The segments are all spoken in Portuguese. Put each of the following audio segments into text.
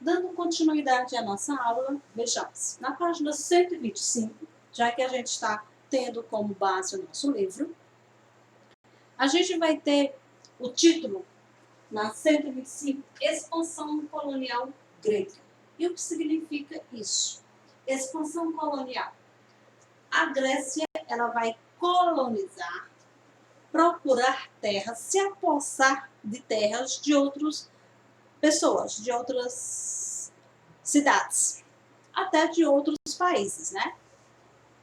Dando continuidade à nossa aula, vejamos, na página 125, já que a gente está tendo como base o nosso livro, a gente vai ter o título, na 125, Expansão Colonial Grega. E o que significa isso? Expansão colonial. A Grécia, ela vai colonizar, procurar terras, se apossar de terras de outras pessoas, de outras cidades, até de outros países, né?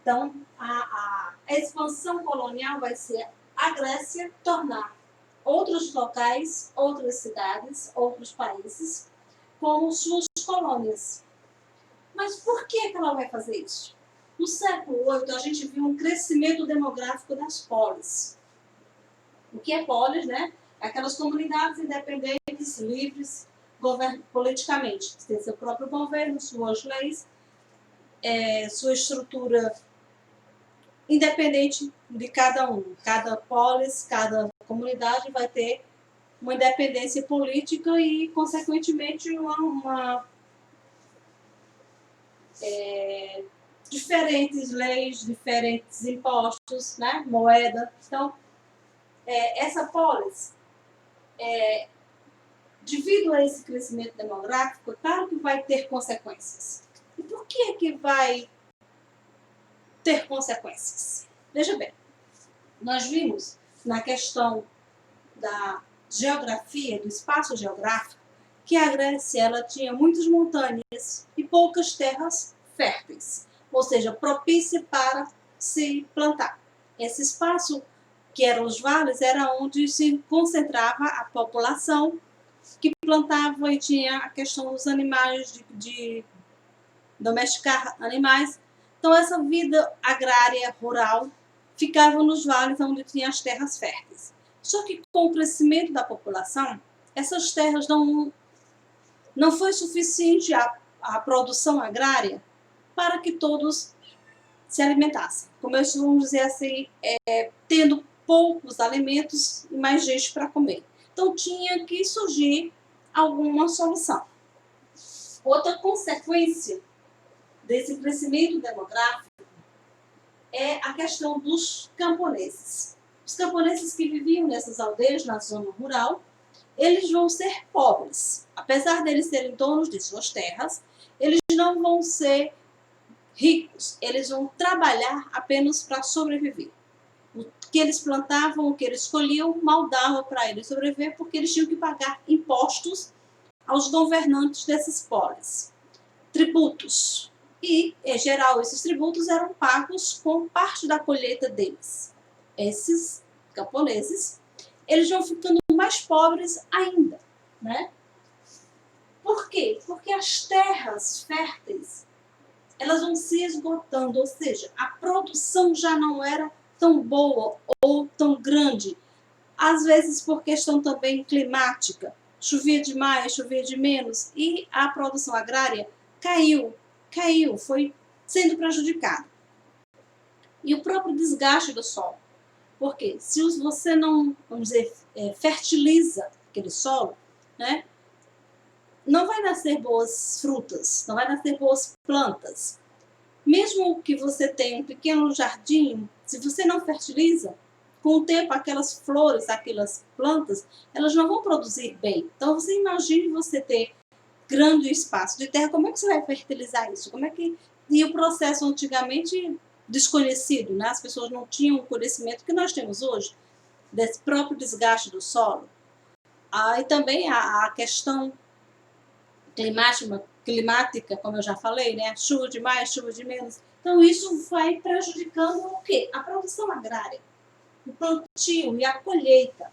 Então, a expansão colonial vai ser a Grécia tornar outros locais, outras cidades, outros países como suas colônias. Mas por que ela vai fazer isso? No século VIII, a gente viu um crescimento demográfico das polis. O que é polis, né? Aquelas comunidades independentes, livres, politicamente. Tem seu próprio governo, suas leis, sua estrutura independente de cada um. Cada polis, cada comunidade vai ter uma independência política e, consequentemente, diferentes leis, diferentes impostos, né? Moeda. Então, essa polis, devido a esse crescimento demográfico, claro que vai ter consequências. E por que vai ter consequências? Veja bem, nós vimos na questão da geografia, do espaço geográfico, que a Grécia ela tinha muitas montanhas e poucas terras férteis, ou seja, propícia para se plantar. Esse espaço, que eram os vales, era onde se concentrava a população que plantava e tinha a questão dos animais, de domesticar animais. Então, essa vida agrária, rural, ficava nos vales onde tinha as terras férteis. Só que com o crescimento da população, essas terras não foi suficiente a produção agrária para que todos se alimentassem. Começou, vamos dizer assim, tendo poucos alimentos e mais gente para comer. Então tinha que surgir alguma solução. Outra consequência desse crescimento demográfico é a questão dos camponeses. Os camponeses que viviam nessas aldeias, na zona rural, eles vão ser pobres. Apesar deles serem donos de suas terras, eles não vão ser ricos. Eles vão trabalhar apenas para sobreviver. O que eles plantavam, o que eles colhiam, mal dava para eles sobreviver, porque eles tinham que pagar impostos aos governantes desses polis. Tributos. E, em geral, esses tributos eram pagos com parte da colheita deles. Esses camponeses, eles vão ficando mais pobres ainda, né? Por quê? Porque as terras férteis, elas vão se esgotando, ou seja, a produção já não era tão boa ou tão grande, às vezes por questão também climática. Chovia demais, chovia de menos, e a produção agrária caiu, foi sendo prejudicada. E o próprio desgaste do solo. Porque se você não, vamos dizer, fertiliza aquele solo, né, não vai nascer boas frutas, não vai nascer boas plantas. Mesmo que você tenha um pequeno jardim, se você não fertiliza, com o tempo aquelas flores, aquelas plantas, elas não vão produzir bem. Então você imagine você ter grande espaço de terra, como é que você vai fertilizar isso? E o processo antigamente desconhecido, né? As pessoas não tinham o conhecimento que nós temos hoje, desse próprio desgaste do solo. E também a questão climática, como eu já falei, né? Chuva de mais, chuva de menos. Então isso vai prejudicando o quê? A produção agrária, o plantio e a colheita.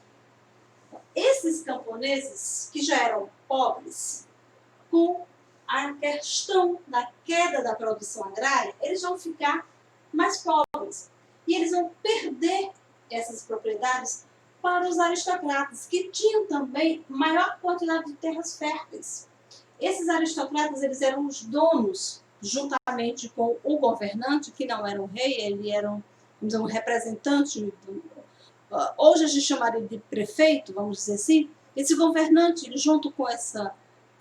Esses camponeses que já eram pobres, com a questão da queda da produção agrária, eles vão ficar mais pobres. E eles vão perder essas propriedades para os aristocratas, que tinham também maior quantidade de terras férteis. Esses aristocratas, eles eram os donos, juntamente com o governante, que não era um rei, ele era um representante, hoje a gente chamaria de prefeito, vamos dizer assim. Esse governante, junto com essa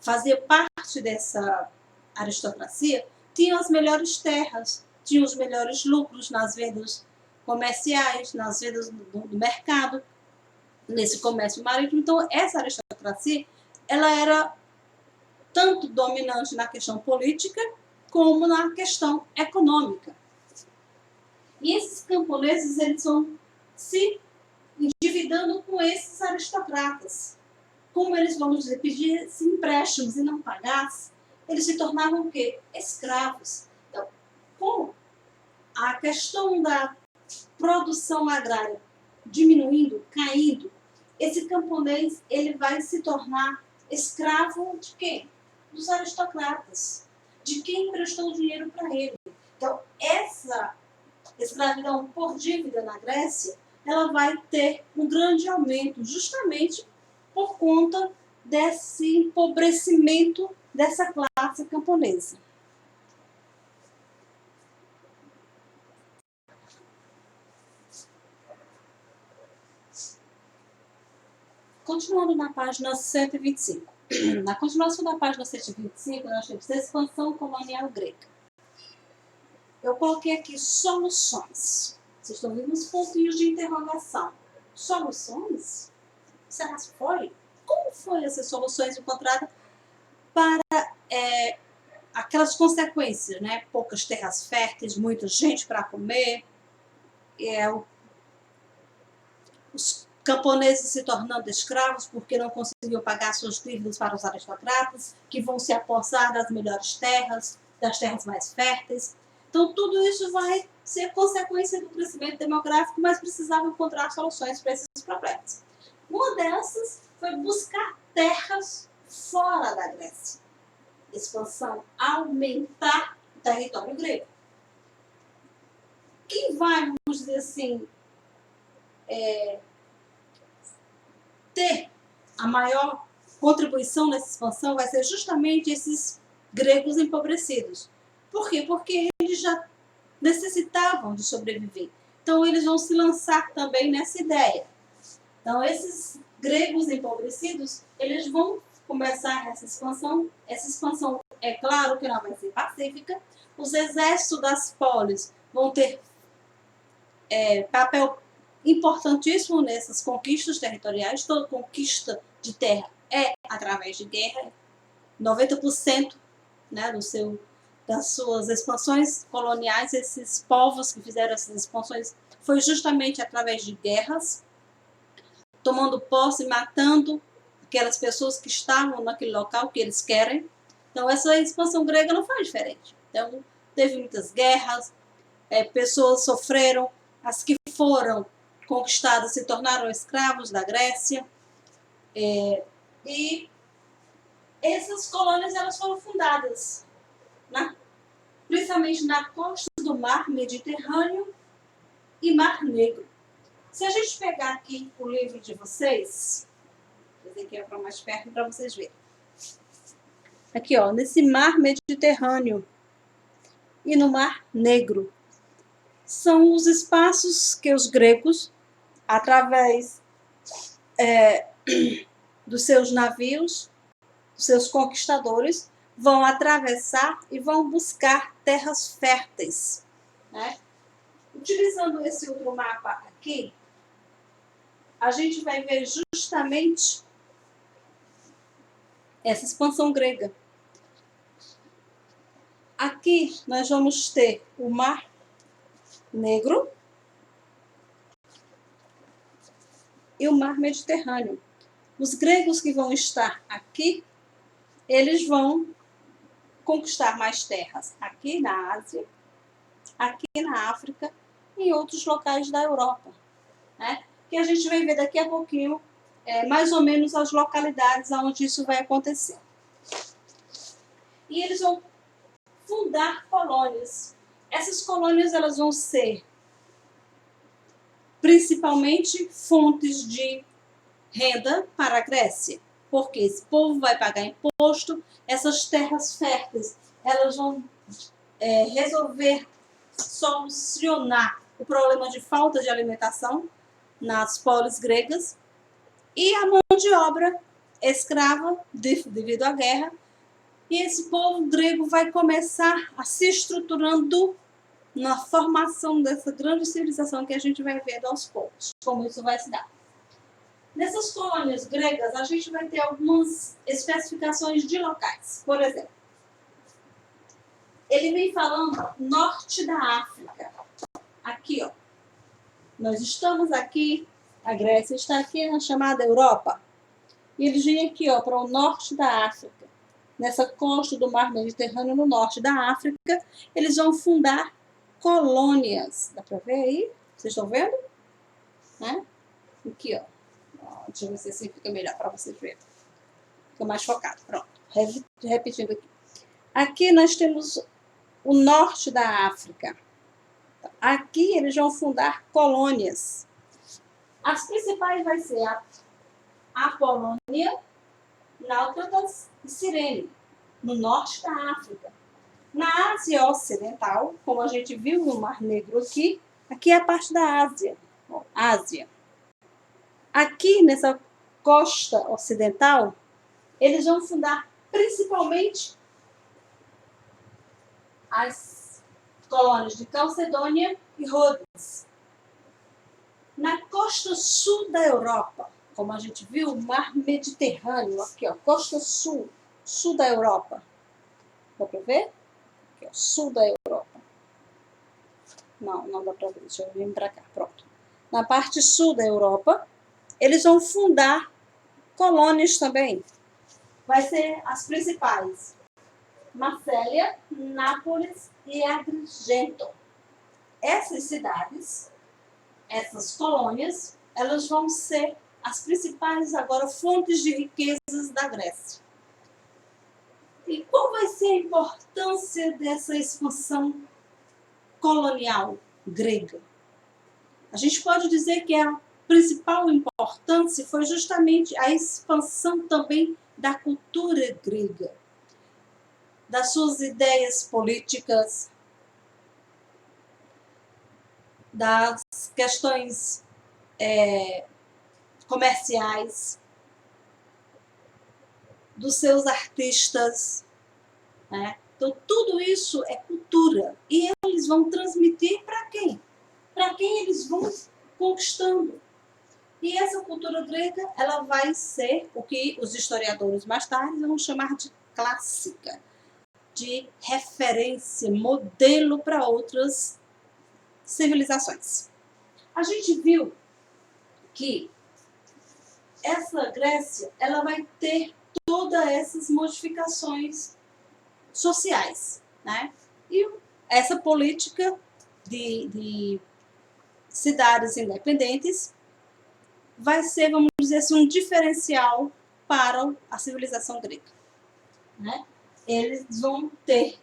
fazia parte dessa aristocracia, tinham as melhores terras, tinham os melhores lucros nas vendas comerciais, nas vendas do mercado, nesse comércio marítimo. Então, essa aristocracia, ela era tanto dominante na questão política, como na questão econômica. E esses camponeses, eles vão se endividando com esses aristocratas. Como eles vão pedir empréstimos e não pagassem, eles se tornavam o quê? Escravos. Então, com a questão da produção agrária diminuindo, caindo, esse camponês ele vai se tornar escravo de quem? Dos aristocratas, de quem emprestou o dinheiro para ele. Então, essa escravidão por dívida na Grécia, ela vai ter um grande aumento, justamente por conta desse empobrecimento dessa classe camponesa. Continuando na página 125. Na continuação da página 125, nós temos a expansão colonial grega. Eu coloquei aqui soluções. Vocês estão vendo os pontinhos de interrogação. Soluções? Será que foi? Como foi essas soluções encontradas para aquelas consequências, né? Poucas terras férteis, muita gente para comer, os camponeses se tornando escravos porque não conseguiam pagar suas dívidas para os aristocratas, que vão se apossar das melhores terras, das terras mais férteis. Então, tudo isso vai ser consequência do crescimento demográfico, mas precisava encontrar soluções para esses problemas. Uma dessas foi buscar terras fora da Grécia. Expansão, aumentar o território grego. Quem vai, vamos dizer assim, ter a maior contribuição nessa expansão vai ser justamente esses gregos empobrecidos. Por quê? Porque eles já necessitavam de sobreviver. Então, eles vão se lançar também nessa ideia. Então, esses gregos empobrecidos, eles vão começar essa expansão. Essa expansão, é claro que não vai ser pacífica. Os exércitos das polis vão ter papel importantíssimo nessas conquistas territoriais. Toda conquista de terra é através de guerra. 90%, né, das suas expansões coloniais, esses povos que fizeram essas expansões, foi justamente através de guerras, tomando posse, matando aquelas pessoas que estavam naquele local que eles querem. Então, essa expansão grega não foi diferente. Então, teve muitas guerras, pessoas sofreram, as que foram conquistadas se tornaram escravos da Grécia, e essas colônias elas foram fundadas, principalmente na costa do Mar Mediterrâneo e Mar Negro. Se a gente pegar aqui o livro de vocês, vou fazer aqui para mais perto para vocês verem. Aqui, ó, nesse Mar Mediterrâneo e no Mar Negro, são os espaços que os gregos, através dos seus navios, dos seus conquistadores, vão atravessar e vão buscar terras férteis, né? Utilizando esse outro mapa aqui, a gente vai ver justamente essa expansão grega. Aqui nós vamos ter o Mar Negro e o Mar Mediterrâneo. Os gregos que vão estar aqui, eles vão conquistar mais terras aqui na Ásia, aqui na África e em outros locais da Europa, né? Que a gente vai ver daqui a pouquinho, mais ou menos as localidades onde isso vai acontecer. E eles vão fundar colônias. Essas colônias elas vão ser principalmente fontes de renda para a Grécia, porque esse povo vai pagar imposto, essas terras férteis elas vão resolver, solucionar o problema de falta de alimentação nas polis gregas, e a mão de obra escrava devido à guerra, e esse povo grego vai começar a se estruturando na formação dessa grande civilização que a gente vai ver aos poucos, como isso vai se dar. Nessas colônias gregas, a gente vai ter algumas especificações de locais. Por exemplo, ele vem falando norte da África. Aqui, ó. Nós estamos aqui, a Grécia está aqui na chamada Europa. E eles vêm aqui, ó, para o norte da África. Nessa costa do Mar Mediterrâneo, no norte da África, eles vão fundar colônias. Dá para ver aí? Vocês estão vendo? Né? Aqui, ó. Deixa eu ver se assim fica melhor para vocês verem. Fica mais focado. Pronto. Repetindo aqui. Aqui nós temos o norte da África. Aqui eles vão fundar colônias. As principais vai ser a Polônia, Náuticas e Cirene, no norte da África. Na Ásia Ocidental, como a gente viu no Mar Negro aqui é a parte da Ásia. Ásia. Aqui nessa costa ocidental, eles vão fundar principalmente as colônias de Calcedônia e Rhodes. Na costa sul da Europa, como a gente viu, o Mar Mediterrâneo, aqui, ó, costa sul, sul da Europa. Dá para ver? Aqui, ó, sul da Europa. Não dá para ver, deixa eu vir para cá, pronto. Na parte sul da Europa, eles vão fundar colônias também. Vai ser as principais: Marsella, Nápoles e Agrigento. Essas cidades, essas colônias, elas vão ser as principais agora fontes de riquezas da Grécia. E qual vai ser a importância dessa expansão colonial grega? A gente pode dizer que a principal importância foi justamente a expansão também da cultura grega, das suas ideias políticas, das questões comerciais, dos seus artistas, né? Então, tudo isso é cultura. E eles vão transmitir para quem? Para quem eles vão conquistando. E essa cultura grega, ela vai ser o que os historiadores mais tarde vão chamar de clássica, de referência, modelo para outras civilizações. A gente viu que essa Grécia, ela vai ter todas essas modificações sociais, né? E essa política de cidades independentes vai ser, vamos dizer assim, um diferencial para a civilização grega, né? Eles vão ter,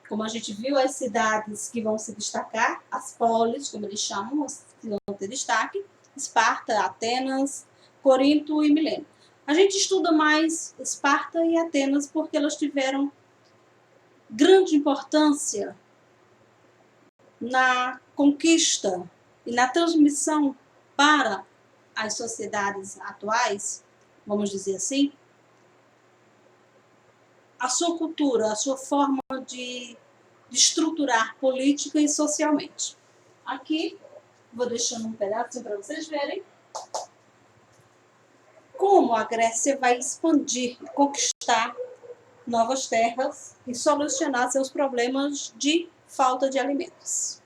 como a gente viu, as cidades que vão se destacar, as polis, como eles chamam, que vão ter destaque: Esparta, Atenas, Corinto e Mileno. A gente estuda mais Esparta e Atenas porque elas tiveram grande importância na conquista e na transmissão para as sociedades atuais, vamos dizer assim, a sua cultura, a sua forma de estruturar política e socialmente. Aqui, vou deixando um pedaço para vocês verem como a Grécia vai expandir, conquistar novas terras e solucionar seus problemas de falta de alimentos.